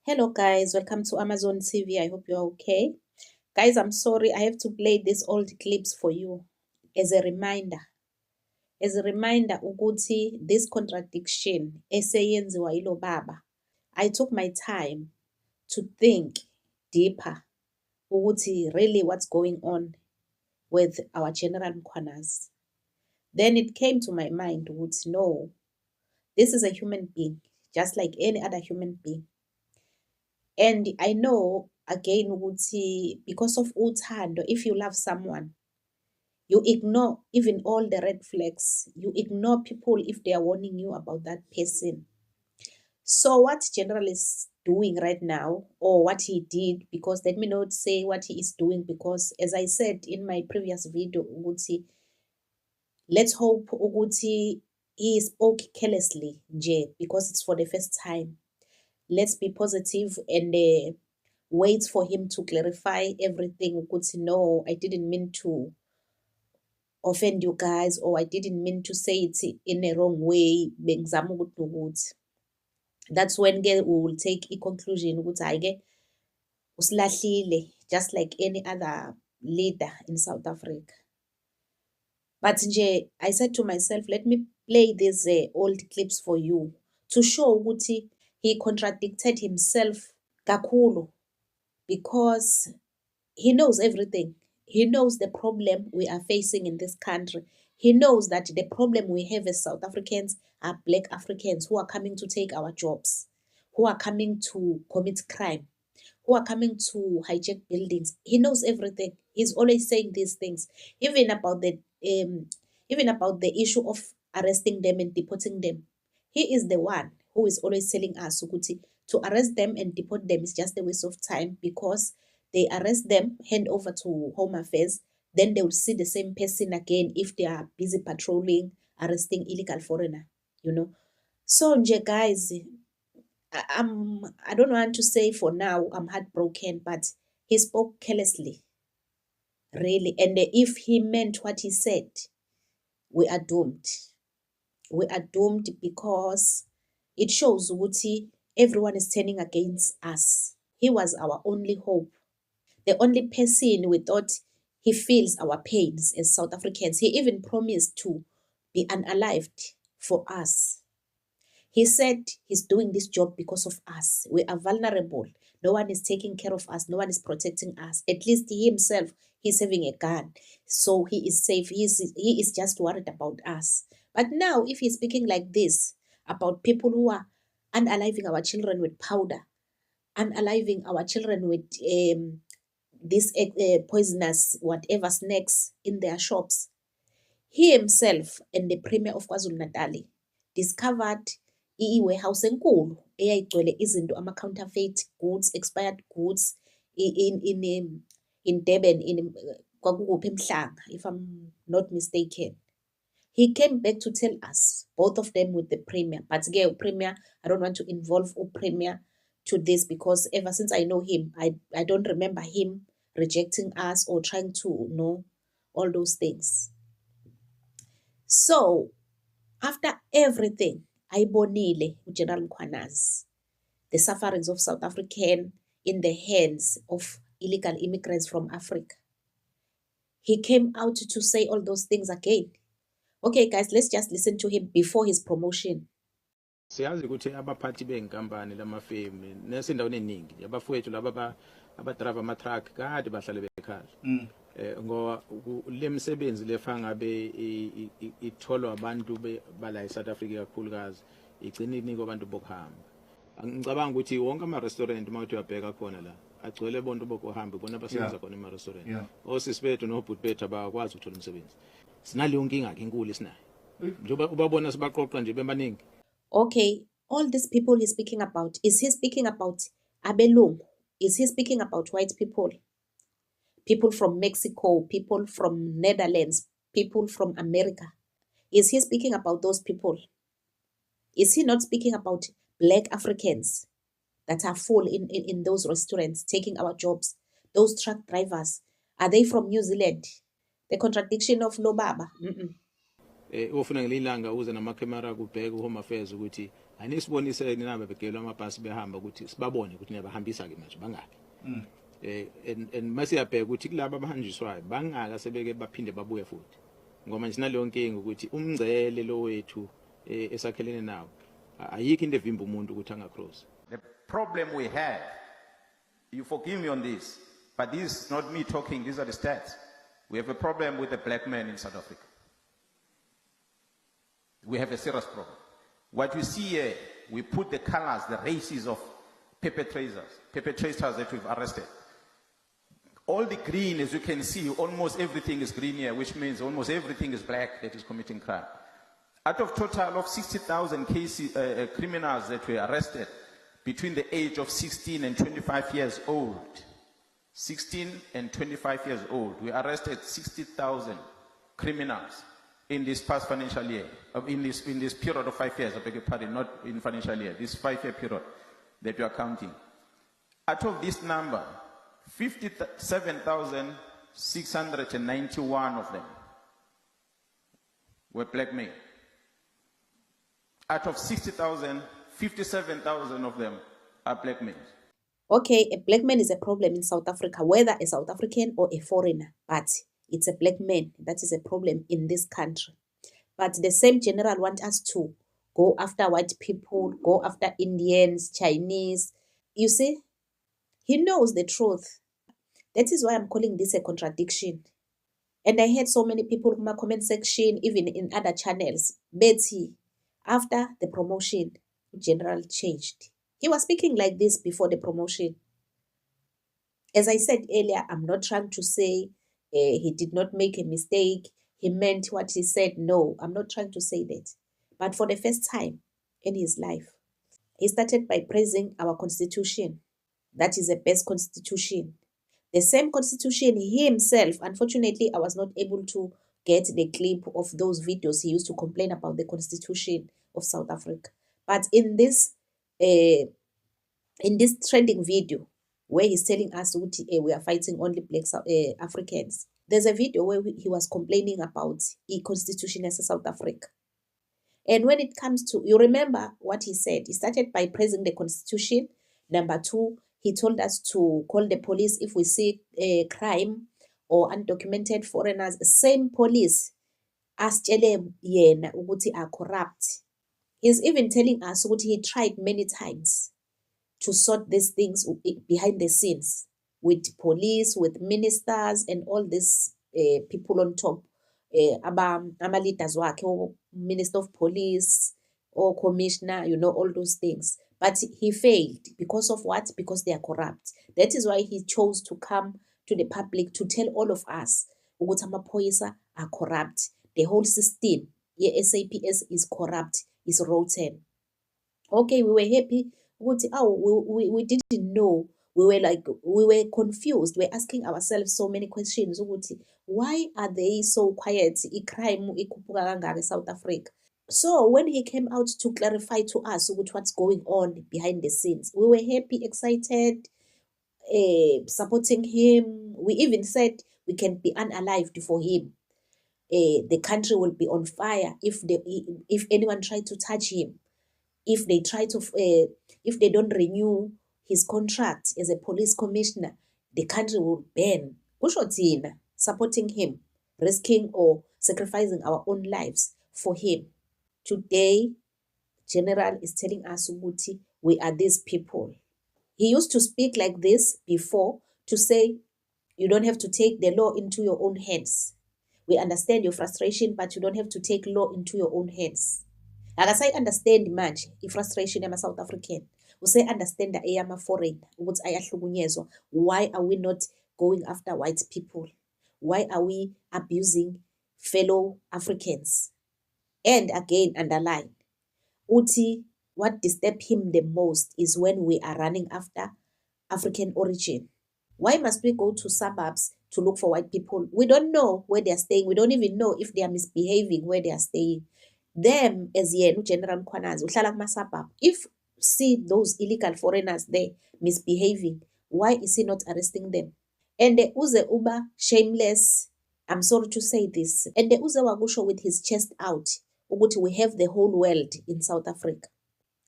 Hello guys, welcome to Amazon TV. I hope you're okay. Guys, I'm sorry I have to play these old clips for you as a reminder. As a reminder ukuthi this contradiction eseyenziwa yilo baba. I took my time to think deeper ukuthi really what's going on with our General Mkhwanazi. Then it came to my mind ukuthi no, this is a human being just like any other human being. And I know again ukuthi because of uthando, if you love someone, you ignore even all the red flags. You ignore people if they are warning you about that person. So what General is doing right now, or what he did, because let me not say what he is doing, because as I said in my previous video, ukuthi, let's hope ukuthi he spoke carelessly nje, because it's for the first time. Let's be positive and wait for him to clarify everything. Ukuthi no, I didn't mean to offend you guys, or I didn't mean to say it in a wrong way. Bengizama ukuthi nokuthi. That's when we will take a conclusion ukuthi ayike usilahlile, just like any other leader in South Africa. But nje, I said to myself, let me play these old clips for you to show ukuthi he contradicted himself kakhulu, because he knows everything. He knows the problem we are facing in this country. He knows that the problem we have as South Africans are Black Africans who are coming to take our jobs, who are coming to commit crime, who are coming to hijack buildings. He knows everything. He's always saying these things, even about the issue of arresting them and deporting them. He is the one who is always telling us ukuthi to arrest them and deport them is just a waste of time, because they arrest them, hand over to Home Affairs, then they will see the same person again if they are busy patrolling, arresting illegal foreigner, So nje guys, I don't want to say for now I'm heartbroken, but he spoke carelessly, really. And if he meant what he said, we are doomed. We are doomed because it shows ukuthi everyone is turning against us. He was our only hope. The only person we thought he feels our pains as South Africans. He even promised to be unalived for us. He said he's doing this job because of us. We are vulnerable. No one is taking care of us. No one is protecting us. At least he himself, he's having a gun. So he is safe. He is just worried about us. But now, if he's speaking like this about people who are unaliving our children with powder, unaliving our children with these poisonous whatever snacks in their shops, he himself and the Premier of KwaZulu-Natal discovered i-warehouse enkulu eyayigcwele izinto ama-counterfeit goods, expired goods in Durban, kwakukuphi eMhlanga, if I'm not mistaken. He came back to tell us, both of them with the Premier. But again, Premier, I don't want to involve Premier to this, because ever since I know him, I don't remember him rejecting us or trying to know all those things. So, after everything, ayibonile uGeneral Mkhwanazi, the sufferings of South African in the hands of illegal immigrants from Africa. He came out to say all those things again. Okay, guys, let's just listen to him before his promotion. Siyazi ukuthi abaphathi benkampani lamafemi nesindaweni eningi abafowethu laba abadrive ama-truck kade bahlale bekhaya ngoba lemsebenzi lefanga ngabe itholwa abantu bala eSouth Africa kakhulukazi igcina inika abantu bokuhamba. Ngicabanga ukuthi wonke ama-restaurant uma uthi uyabheka khona la agcwele bonke bokuhamba bona abasebenza khona ema-restaurant. Osisi bethu nobhuti bethu abakwazi ukuthola umsebenzi. Sinaleyo nkinga ke enkulu esinayo. Njengoba ubabona sibaqoqa nje bebaningi. Okay, all these people he's speaking about, is he speaking about abelungu? Is he speaking about white people? People from Mexico, people from Netherlands, people from America. Is he speaking about those people? Is he not speaking about Black Africans that are full in those restaurants, taking our jobs? Those truck drivers, are they from New Zealand? The contradiction of Lobaba. Ufuna ngelilanga uze namakamera kubheka uHome Affairs ukuthi Anisibonise ninabe begelwa amabhasi behamba ukuthi sibabone ukuthi niyabahambisa ke manje bangaki. And masiyabheka ukuthi kulabo abahanjiswayo bangaka sebeke baphinde babuye futhi. Ngoba nje naleyo nkingi ukuthi umngcele lo wethu esakhelene nawo ayikho into evimba umuntu ukuthi angacross. The problem we have, you forgive me on this, but this is not me talking, these are the stats. We have a problem with the black man in South Africa. We have a serious problem. What you see here, we put the colors, the races of perpetrators that we've arrested. All the green, as you can see, almost everything is green here, which means almost everything is black that is committing crime. Out of total of 60,000 cases, criminals that were arrested between the age of 16 and 25 years old, 16 and 25 years old, we arrested 60,000 criminals in this past financial year, in this period of 5 years, I beg your pardon, not in financial year, this 5-year period that we are counting. Out of this number, 57,691 of them were black men. Out of 60,000, 57,000 of them are black men. Okay, a black man is a problem in South Africa, whether a South African or a foreigner, but it's a black man that is a problem in this country. But the same general want us to go after white people, go after Indians, Chinese. You see, he knows the truth. That is why I'm calling this a contradiction. And I heard so many people in my comment section, even in other channels, Betty, after the promotion, general changed. He was speaking like this before the promotion. As I said earlier, I'm not trying to say he did not make a mistake. He meant what he said. No, I'm not trying to say that. But for the first time in his life, he started by praising our constitution. That is the best constitution. The same constitution he himself, unfortunately, I was not able to get the clip of those videos he used to complain about the constitution of South Africa. But in this trending video where he's telling us we are fighting only black Africans, there's a video where he was complaining about the constitution as South Africa. And when it comes to, you remember what he said, he started by praising the constitution. Number 2, he told us to call the police if we see crime or undocumented foreigners. Same police asitshele yena ukuthi are corrupt. He's even telling us what he tried many times to sort these things behind the scenes with police, with ministers, and all these people on top. Ama-leaders wakhe, or minister of police, or commissioner, all those things. But he failed. Because of what? Because they are corrupt. That is why he chose to come to the public to tell all of us ukuthi amaphoyisa are corrupt. The whole system, SAPS, is corrupt, is rotten. Okay, we were happy. We didn't know. We were confused. We're asking ourselves so many questions. Why are they so quiet? Crime ikhuphuka kangaka South Africa. So when he came out to clarify to us what's going on behind the scenes, we were happy, excited, supporting him. We even said we can be unalived for him. The country will be on fire if anyone tried to touch him. If they don't renew his contract as a police commissioner, the country will burn. Kusho thina supporting him, risking or sacrificing our own lives for him. Today, General is telling us ukuthi we are these people. He used to speak like this before to say, you don't have to take the law into your own hands. We understand your frustration, but you don't have to take law into your own hands. Akasay understand manje frustration yama South African. Usay understand eyama foreign ukuthi ayahlukunyezwa. Why are we not going after white people? Why are we abusing fellow Africans? And again, underline, uthi what disturbs him the most is when we are running after African origin. Why must we go to suburbs to look for white people? We don't know where they are staying. We don't even know if they are misbehaving where they are staying. Them, as yenu General Mkhwanazi, uhlala kuma suburb. If see those illegal foreigners there misbehaving, why is he not arresting them? And the uze uba shameless, I'm sorry to say this, and the uze wakusho with his chest out, ukuthi we have the whole world in South Africa.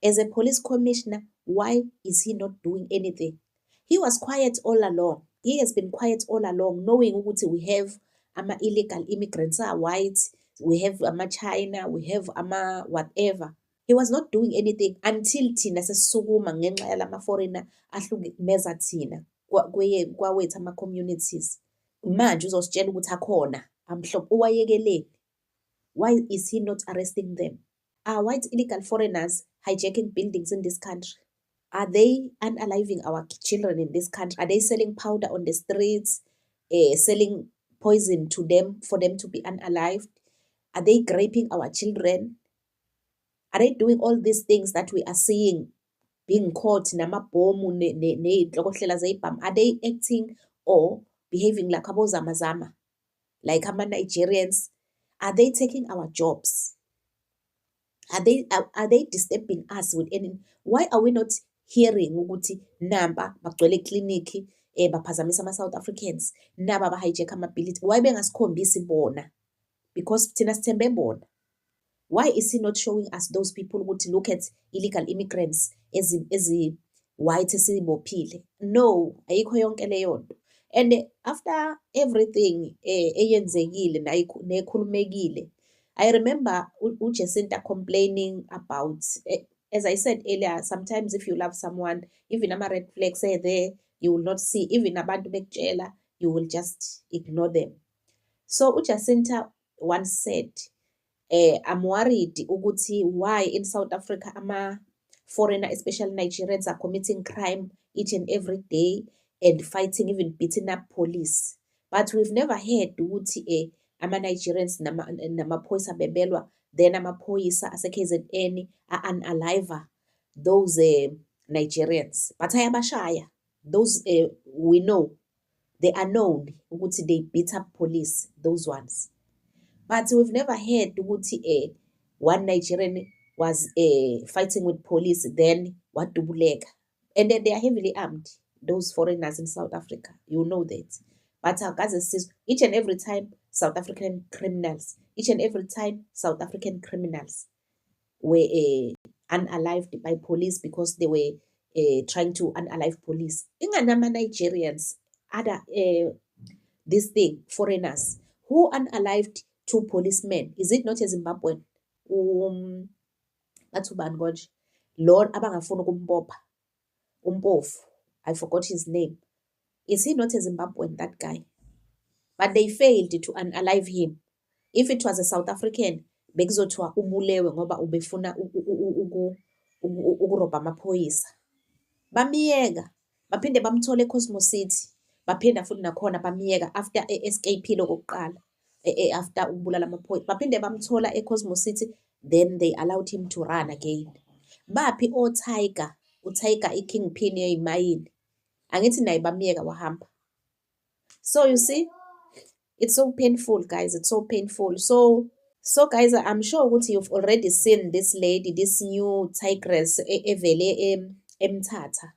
As a police commissioner, why is he not doing anything? He was quiet all along. He has been quiet all along, knowing ukuthi we have illegal immigrants are white, we have China, we have whatever. He was not doing anything until thina sesisukuma ngenxa yalama foreigner ahlukumeza thina kwawethu ama-communities. Manje uzositshela ukuthi akhona amhlophe uwayekeleni. Why is he not arresting them? Are white illegal foreigners hijacking buildings in this country? Are they unaliving our children in this country? Are they selling powder on the streets, selling poison to them for them to be unalived? Are they raping our children? Are they doing all these things that we are seeing being caught namabomu ney'nhlokohlela zey'bhamu? Are they acting or behaving like abozamazama, like ama-Nigerians? Are they taking our jobs? Are they disturbing us with any? Why are we not hearing ukuthi namba bagcwele ekliniki baphazamisa ama-South Africans, naba bahijack amabhilidi? Why bengasikhombisi bona? Because thina sithembe bona. Why is he not showing us those people ukuthi look at illegal immigrants ezi-white esibophile? No, ayikho yonke leyo nto. And after everything eyenzekile nekhulumekile, I remember Jacinta complaining about, as I said earlier, sometimes if you love someone, even ama-red flags are there, you will not see. Even abantu bekutshela, you will just ignore them. So Jacinta once said, I'm worried ukuthi why in South Africa ama-foreigner, especially Nigerians, are committing crime each and every day and fighting, even beating up police. But we've never heard ukuthi ama-Nigerians namaphoyisa bebelwa, then amaphoyisa ase-KZN are-unalive those Nigerians. But ayabashaya. Those we know. They are known ukuthi they beat up police, those ones. But we've never heard ukuthi one Nigerian was fighting with police, then wadubuleka. And then they are heavily armed, those foreigners in South Africa. You know that. But Gaza says each and every time South African criminals were unalived by police because they were trying to unalive police. Inganama Nigerians, other this thing, foreigners who unalived 2 policemen. Is it not a Zimbabwean? Lord abangafuna ukumbopha umpofu. I forgot his name. Is he not a Zimbabwean, that guy? But they failed to unalive him. If it was a South African, bekuzothiwa ubulewe ngoba ubefuna ukuroba amaphoyisa. Bamiyeka, baphinde bamthole eCosmos City. Baphinda futhi nakhona bamiyeka after escape lokuqala. After ukubulala amaphoyisa. Baphinde bamthola eCosmos City, then they allowed him to run again. Baphi uTiger ikingpin yeyimayini. Angithi naye bamiyeka wahamba. So you see, it's so painful, guys. It's so painful. So guys, I'm sure ukuthi you've already seen this lady, this new tigress evele eMthatha.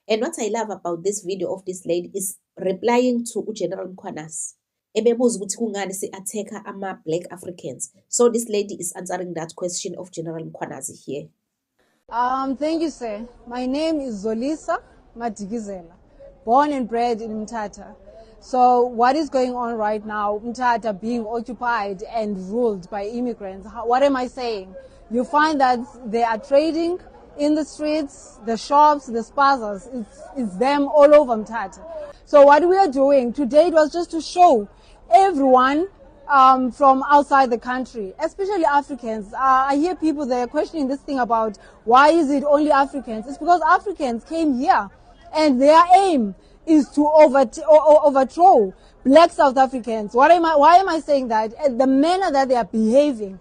And what I love about this video of this lady is replying to General Mkhwanazi. Ebebuza ukuthi kungani si-attack ama-Black Africans. So this lady is answering that question of General Mkhwanazi here. Thank you, sir. My name is Zolisa Madikizela, born and bred in Mthatha. So what is going on right now, Mthatha being occupied and ruled by immigrants, what am I saying? You find that they are trading in the streets, the shops, the spazas, it's them all over Mthatha. So what we are doing today was just to show everyone from outside the country, especially Africans. I hear people there questioning this thing about why is it only Africans? It's because Africans came here and their aim is to overthrow black South Africans. Why am I saying that? The manner that they are behaving.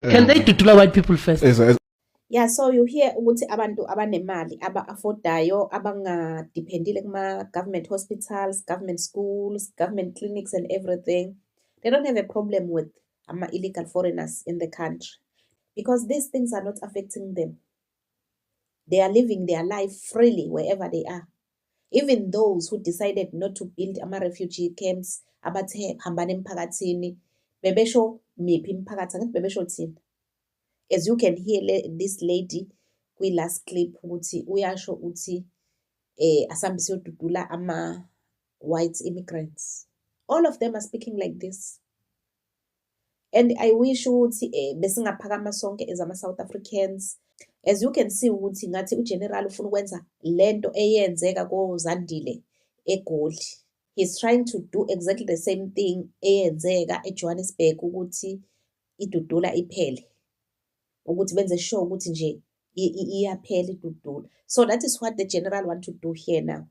Can they tutula white people first? Yeah, so you hear ukuthi abantu abanemali aba-affordayo abangadependile kuma-government hospitals, government schools, government clinics and everything. They don't have a problem with illegal foreigners in the country, because these things are not affecting them. They are living their life freely wherever they are. Even those who decided not to build refugee camps, abathe hambani emphakathini, bebesho miphi imphakathi, angithi bebesho thina. As you can hear this lady kwi-last clip ukuthi uyasho uthi asambe siyodudula white immigrants. All of them are speaking like this. And I wish ukuthi besingaphakama sonke as South Africans. As you can see ukuthi ngathi uGeneral ufuna ukwenza lento eyenzeka koZandile eGoli. He's trying to do exactly the same thing eyenzeka eJohannesburg ukuthi idudula iphele. Ukuthi benze sure ukuthi nje iyaphela idudula. So that is what the general want to do here now.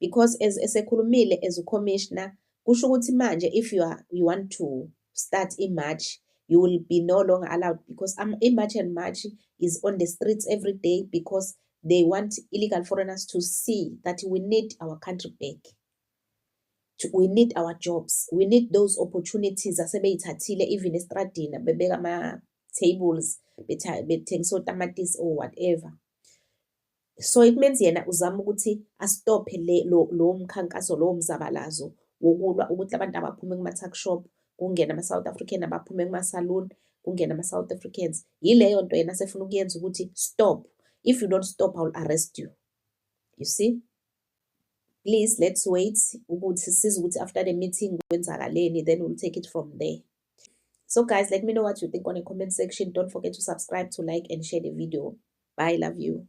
Because as esekhulumile as a commissioner, kusho ukuthi manje if you want to start a march, you will be no longer allowed, because March and March is on the streets every day because they want illegal foreigners to see that we need our country back. We need our jobs. We need those opportunities. Asebeyithathile even estradina bebeka ama-tables bethengisa otamatisi or whatever. So it means yena uzama ukuthi astophe lo mkhankaso lo mzabalazo wokulwa ukuthi abantu abaphume kuma-tuck shop kungena ama-South African abaphume kuma-saloon kungena ama-South Africans. Yileyo nto yena sefuna ukuyenza ukuthi stop. If you don't stop, I will arrest you. You see? Please, let's wait ukuthi size ukuthi after the meeting kwenzakaleni, then we'll take it from there. So guys, let me know what you think on the comment section. Don't forget to subscribe, to like and share the video. Bye, love you.